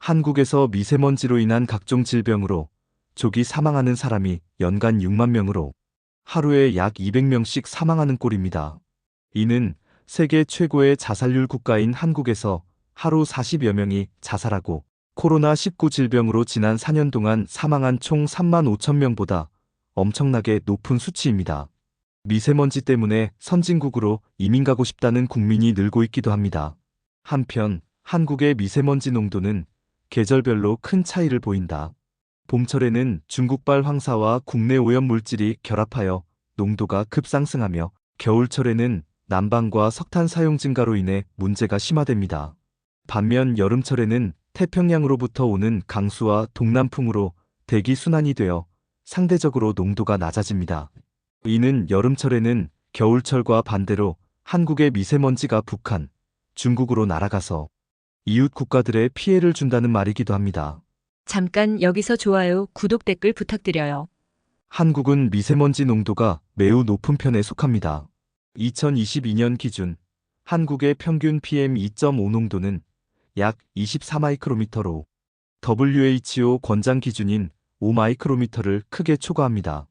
한국에서 미세먼지로 인한 각종 질병으로 조기 사망하는 사람이 연간 6만 명으로 하루에 약 200명씩 사망하는 꼴입니다. 이는 세계 최고의 자살률 국가인 한국에서 하루 40여 명이 자살하고 코로나19 질병으로 지난 4년 동안 사망한 총 3만 5천 명보다 엄청나게 높은 수치입니다. 미세먼지 때문에 선진국으로 이민 가고 싶다는 국민이 늘고 있기도 합니다. 한편 한국의 미세먼지 농도는 계절별로 큰 차이를 보인다. 봄철에는 중국발 황사와 국내 오염 물질이 결합하여 농도가 급상승하며 겨울철에는 난방과 석탄 사용 증가로 인해 문제가 심화됩니다. 반면 여름철에는 태평양으로부터 오는 강수와 동남풍으로 대기 순환이 되어 상대적으로 농도가 낮아집니다. 이는 여름철에는 겨울철과 반대로 한국의 미세먼지가 북한, 중국으로 날아가서 이웃 국가들의 피해를 준다는 말이기도 합니다. 잠깐 여기서 좋아요, 구독, 댓글 부탁드려요. 한국은 미세먼지 농도가 매우 높은 편에 속합니다. 2022년 기준 한국의 평균 PM2.5 농도는 약 24마이크로미터로 WHO 권장 기준인 5마이크로미터를 크게 초과합니다.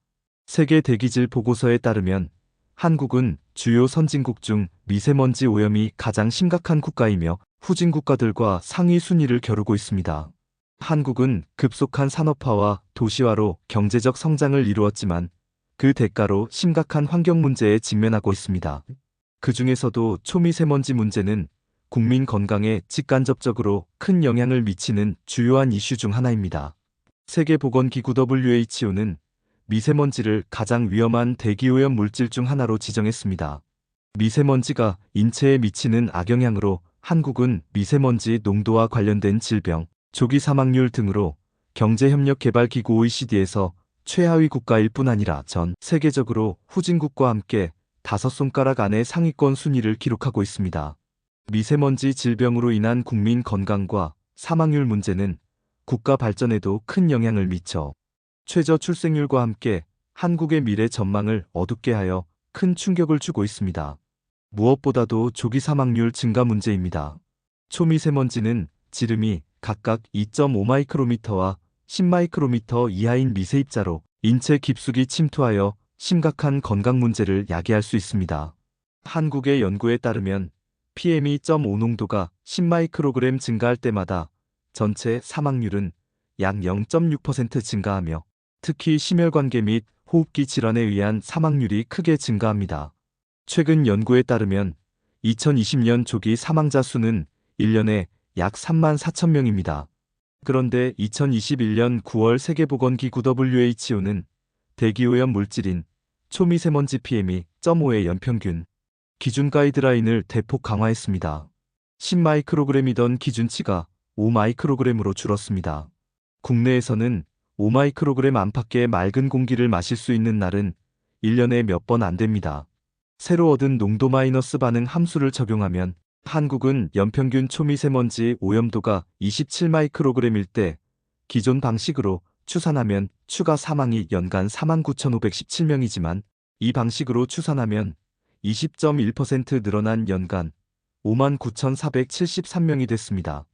세계 대기질 보고서에 따르면 한국은 주요 선진국 중 미세먼지 오염이 가장 심각한 국가이며 후진 국가들과 상위 순위를 겨루고 있습니다. 한국은 급속한 산업화와 도시화로 경제적 성장을 이루었지만 그 대가로 심각한 환경 문제에 직면하고 있습니다. 그 중에서도 초미세먼지 문제는 국민 건강에 직간접적으로 큰 영향을 미치는 주요한 이슈 중 하나입니다. 세계보건기구 WHO는 미세먼지를 가장 위험한 대기오염 물질 중 하나로 지정했습니다. 미세먼지가 인체에 미치는 악영향으로 한국은 미세먼지 농도와 관련된 질병, 조기 사망률 등으로 경제협력개발기구 OECD에서 최하위 국가일 뿐 아니라 전 세계적으로 후진국과 함께 5손가락 안에 상위권 순위를 기록하고 있습니다. 미세먼지 질병으로 인한 국민 건강과 사망률 문제는 국가 발전에도 큰 영향을 미쳐 최저 출생률과 함께 한국의 미래 전망을 어둡게 하여 큰 충격을 주고 있습니다. 무엇보다도 조기 사망률 증가 문제입니다. 초미세먼지는 지름이 각각 2.5마이크로미터와 10마이크로미터 이하인 미세입자로 인체 깊숙이 침투하여 심각한 건강 문제를 야기할 수 있습니다. 한국의 연구에 따르면 PM2.5 농도가 10마이크로그램 증가할 때마다 전체 사망률은 약 0.6% 증가하며 특히 심혈관계 및 호흡기 질환에 의한 사망률이 크게 증가합니다. 최근 연구에 따르면 2020년 조기 사망자 수는 1년에 약 3만 4천 명입니다. 그런데 2021년 9월 세계보건기구 WHO는 대기오염 물질인 초미세먼지 PM2.5의 연평균 기준 가이드라인을 대폭 강화했습니다. 10마이크로그램이던 기준치가 5마이크로그램으로 줄었습니다. 국내에서는 5마이크로그램 안팎의 맑은 공기를 마실 수 있는 날은 1년에 몇 번 안 됩니다. 새로 얻은 농도 마이너스 반응 함수를 적용하면 한국은 연평균 초미세먼지 오염도가 27마이크로그램일 때 기존 방식으로 추산하면 추가 사망이 연간 49,517명이지만 이 방식으로 추산하면 20.1% 늘어난 연간 59,473명이 됐습니다.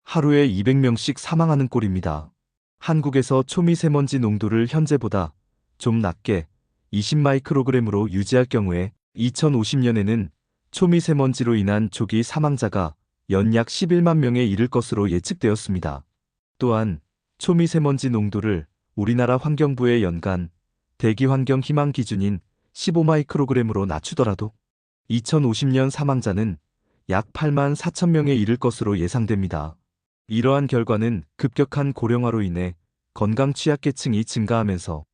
하루에 200명씩 사망하는 꼴입니다. 한국에서 초미세먼지 농도를 현재보다 좀 낮게 20마이크로그램으로 유지할 경우에 2050년에는 초미세먼지로 인한 조기 사망자가 연 약 11만 명에 이를 것으로 예측되었습니다. 또한 초미세먼지 농도를 우리나라 환경부의 연간 대기환경 희망 기준인 15마이크로그램으로 낮추더라도 2050년 사망자는 약 8만 4천 명에 이를 것으로 예상됩니다. 이러한 결과는 급격한 고령화로 인해 건강 취약계층이 증가하면서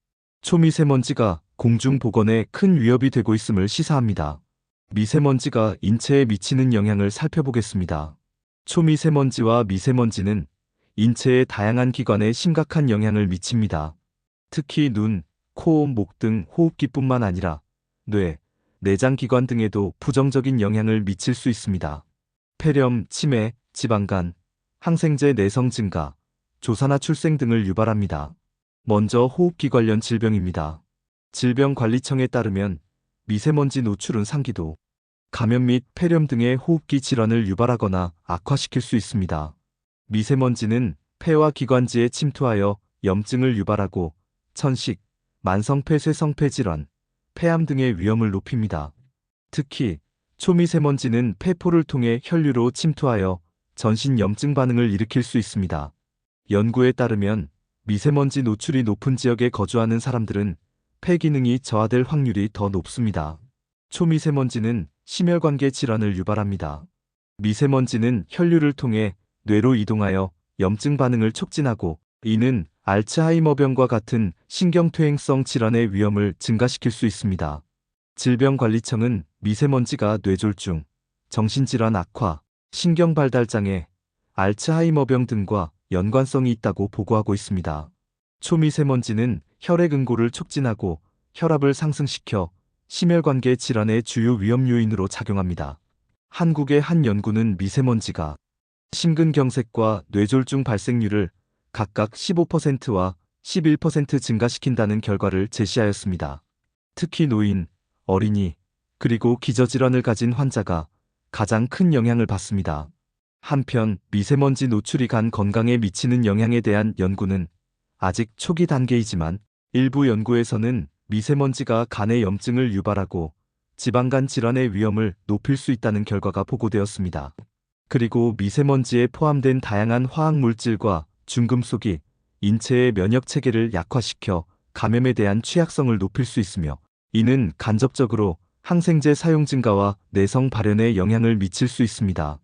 초미세먼지가 공중보건에 큰 위협이 되고 있음을 시사합니다. 미세먼지가 인체에 미치는 영향을 살펴보겠습니다. 초미세먼지와 미세먼지는 인체의 다양한 기관에 심각한 영향을 미칩니다. 특히 눈, 코, 목 등 호흡기뿐만 아니라 뇌, 내장기관 등에도 부정적인 영향을 미칠 수 있습니다. 폐렴, 치매, 지방간, 항생제 내성 증가, 조산화 출생 등을 유발합니다. 먼저 호흡기 관련 질병입니다. 질병관리청에 따르면 미세먼지 노출은 상기도, 감염 및 폐렴 등의 호흡기 질환을 유발하거나 악화시킬 수 있습니다. 미세먼지는 폐와 기관지에 침투하여 염증을 유발하고 천식, 만성폐쇄성폐 질환, 폐암 등의 위험을 높입니다. 특히 초미세먼지는 폐포를 통해 혈류로 침투하여 전신 염증 반응을 일으킬 수 있습니다. 연구에 따르면 미세먼지 노출이 높은 지역에 거주하는 사람들은 폐 기능이 저하될 확률이 더 높습니다. 초미세먼지는 심혈관계 질환을 유발합니다. 미세먼지는 혈류를 통해 뇌로 이동하여 염증 반응을 촉진하고 이는 알츠하이머병과 같은 신경퇴행성 질환의 위험을 증가시킬 수 있습니다. 질병관리청은 미세먼지가 뇌졸중, 정신질환 악화, 신경발달장애, 알츠하이머병 등과 연관성이 있다고 보고하고 있습니다. 초미세먼지는 혈액응고를 촉진하고 혈압을 상승시켜 심혈관계 질환의 주요 위험 요인으로 작용합니다. 한국의 한 연구는 미세먼지가 심근경색과 뇌졸중 발생률을 각각 15%와 11% 증가시킨다는 결과를 제시하였습니다. 특히 노인, 어린이, 그리고 기저질환을 가진 환자가 가장 큰 영향을 받습니다. 한편 미세먼지 노출이 간 건강에 미치는 영향에 대한 연구는 아직 초기 단계이지만 일부 연구에서는 미세먼지가 간의 염증을 유발하고 지방간 질환의 위험을 높일 수 있다는 결과가 보고되었습니다. 그리고 미세먼지에 포함된 다양한 화학물질과 중금속이 인체의 면역체계를 약화시켜 감염에 대한 취약성을 높일 수 있으며 이는 간접적으로 항생제 사용 증가와 내성 발현에 영향을 미칠 수 있습니다.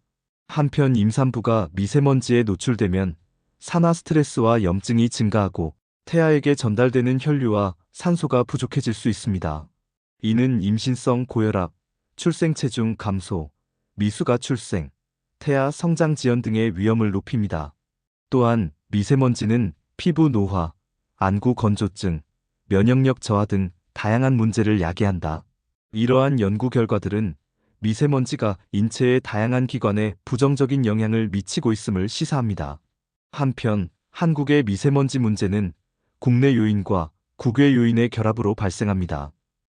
한편 임산부가 미세먼지에 노출되면 산화 스트레스와 염증이 증가하고 태아에게 전달되는 혈류와 산소가 부족해질 수 있습니다. 이는 임신성 고혈압, 출생 체중 감소, 미숙아 출생, 태아 성장 지연 등의 위험을 높입니다. 또한 미세먼지는 피부 노화, 안구 건조증, 면역력 저하 등 다양한 문제를 야기한다. 이러한 연구 결과들은 미세먼지가 인체의 다양한 기관에 부정적인 영향을 미치고 있음을 시사합니다. 한편 한국의 미세먼지 문제는 국내 요인과 국외 요인의 결합으로 발생합니다.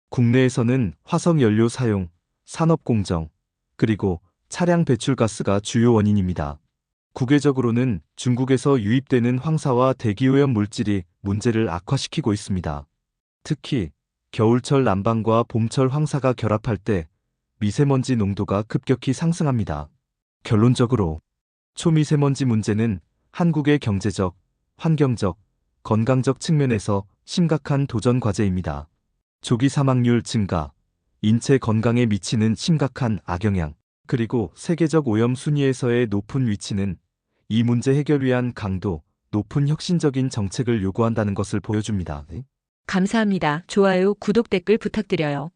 국내에서는 화석연료 사용, 산업공정, 그리고 차량 배출가스가 주요 원인입니다. 국외적으로는 중국에서 유입되는 황사와 대기오염 물질이 문제를 악화시키고 있습니다. 특히 겨울철 난방과 봄철 황사가 결합할 때 미세먼지 농도가 급격히 상승합니다. 결론적으로 초미세먼지 문제는 한국의 경제적, 환경적, 건강적 측면에서 심각한 도전 과제입니다. 조기 사망률 증가, 인체 건강에 미치는 심각한 악영향, 그리고 세계적 오염 순위에서의 높은 위치는 이 문제 해결 위한 강도 높은 혁신적인 정책을 요구한다는 것을 보여줍니다. 감사합니다. 좋아요, 구독, 댓글 부탁드려요.